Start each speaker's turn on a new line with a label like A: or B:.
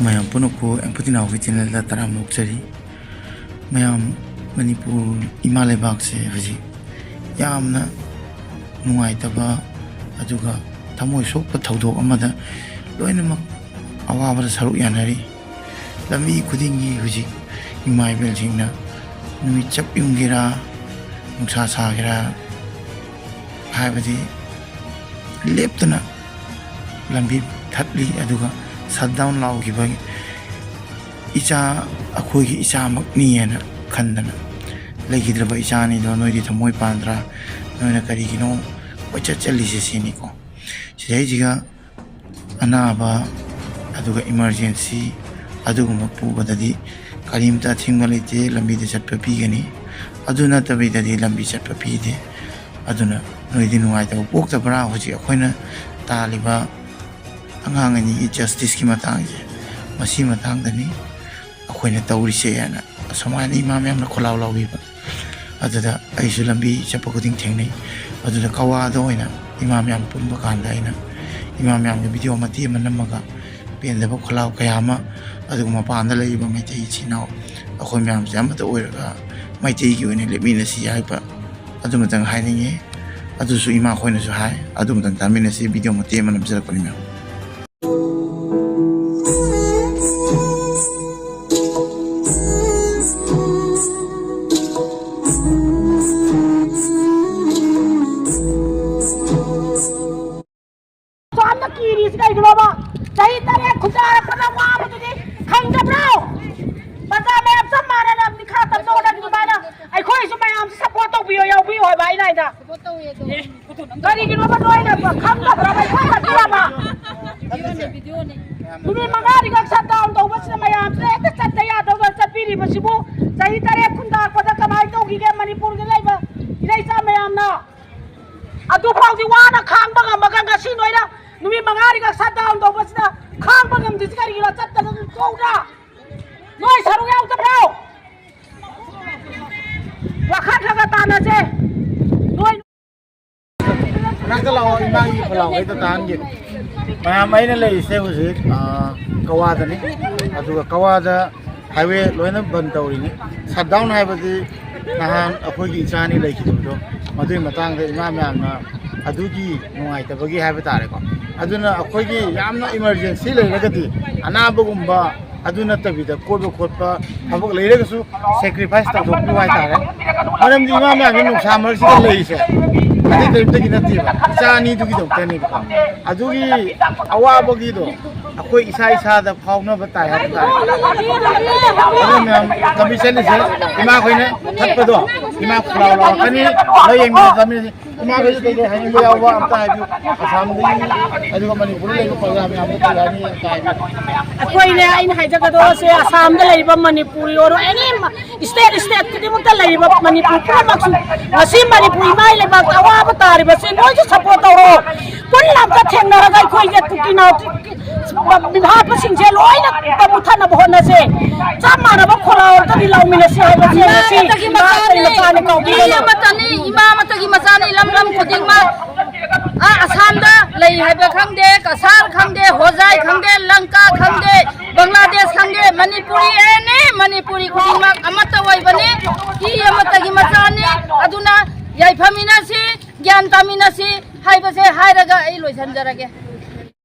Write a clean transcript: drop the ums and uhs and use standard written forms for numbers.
A: Ma'am पुनःको एम्पुतिनाउगी channel तराम नोक्चरी ma'am Manipur इमा लेबाक से हजी यामना नुंगाइतबा अदुगा थमोय सोकपा थौदोक अमदा लोइनमक अवाबदा सरुक यानरी लमी खुदिंगी हजी इमा इबेलसिंगना नुमि चप युंगेरा नुंसा सागेरा हाइबदी लेप्तना लंबी थटली अदुगा सटडाउन लाउगिबगी इचा अखोगी इचामकनी हैना खंदना लेगिद्रबा इचानीदो नोइदि थमोय पांद्रा नोइना करिगिनो कोइचा चल्लिसे सिनिको सिदैजिगा अनाबा अदुगा इमरजेंसी अदुगुम पुबददि करीमता थिंगबा लेते लंबीदे चटपा पीगनी अदु नतबैददि लंबी चटपा पीदे अदुना नोइदि नुंगाइतबा पोक्तबरा होजि अखोइना तालिबा अंगांगनी जस्टिस की मतंगे मसी मतंगदनी अखोइना तौरिसे याना समानी इमा मैम खोलाव लाउबीबा अदुदा आइसु लंबी चप्पा खुदिंग थेंगनै अदुदा कवादा ओइना इमा मैम पुंबा कांदा आइना इमा मैम वीडियो मती अमा नम्मगा पेंदबा खोलाव कयामा अदुगा मपानदा लैबा मैतै चिनाव अखोइ मैम से अमता ओइरगा मैतै की ओइना लेमिनसी हाइबा अदुमतंग हाइनिंगे अदुसु इमा खोइनासु हाइ अदुमतंग तामिनसी वीडियो मती अमा नमजरकनि मैम मैम अने लेसे हजिक कवादनी कवादा हाईवे लोना बंद तौरी सटडाउन है नहान अखोगी इचानी लेखिदो मदुई मतंग इमा मैमना अदुगी नुंगाइतबगी हाइबा तारेको अदुना अखोगी यामना इमरजेंसी लेरगदी अनाबगुंबा अदु नतबिदा कोइबा खोटपा थबक लेरगसु सैक्रिफाइस तौथोक्तु हाइतारे मरमदि इमा मैमना नुंसा मरसिदा लेइसे अदि करिमतगी नतिबा इचानी दुगी दोक्तनीबा अदुगी अवाबगीदो अखोई इसा इसादा फाउनबा ताय हाइतारे अदु मैम कमिशन से इमा खोइने थक्पदो इमा खुलाव लाकनी लयेंग कमिशन इमा गजे दे हाइंग यावा अमता हाइबु असमदी अदुगा मणिपुर लेबा प्रोग्राम याम तायानी ताय
B: अखोइने आइन हाइजगदो से असम दा लेबा मणिपुर और एनी स्टेट किदिमुता लेबा मणिपुर पुरमक्सु मसी मणिपुर इमा लेबा अवाब तारिबा से नोजु सपोर्ट तौरो पुनलाम का थेंगनरगा खोइजे तुकिना विभाग सिंसे लोइना तमुथन बहन से चामानबा खोलाव तदि लाउमिनसे हाइबा से तगी मचानी कौगी मतनी इमा मतगी मचानी लम खुदिंगमा असम दा लई हाइबा खंगदे कसार खंगदे होजाई खंगदे लंका खंगदे बांग्लादेश खंगदे मणिपुरी एने मणिपुरी खुदिंगमा अमत ओइबने की अमतगी मचानी अदुना याइफमिनासी ज्ञान तामिनासी हाइबसे हाइरगा ए लोइसनजरगे।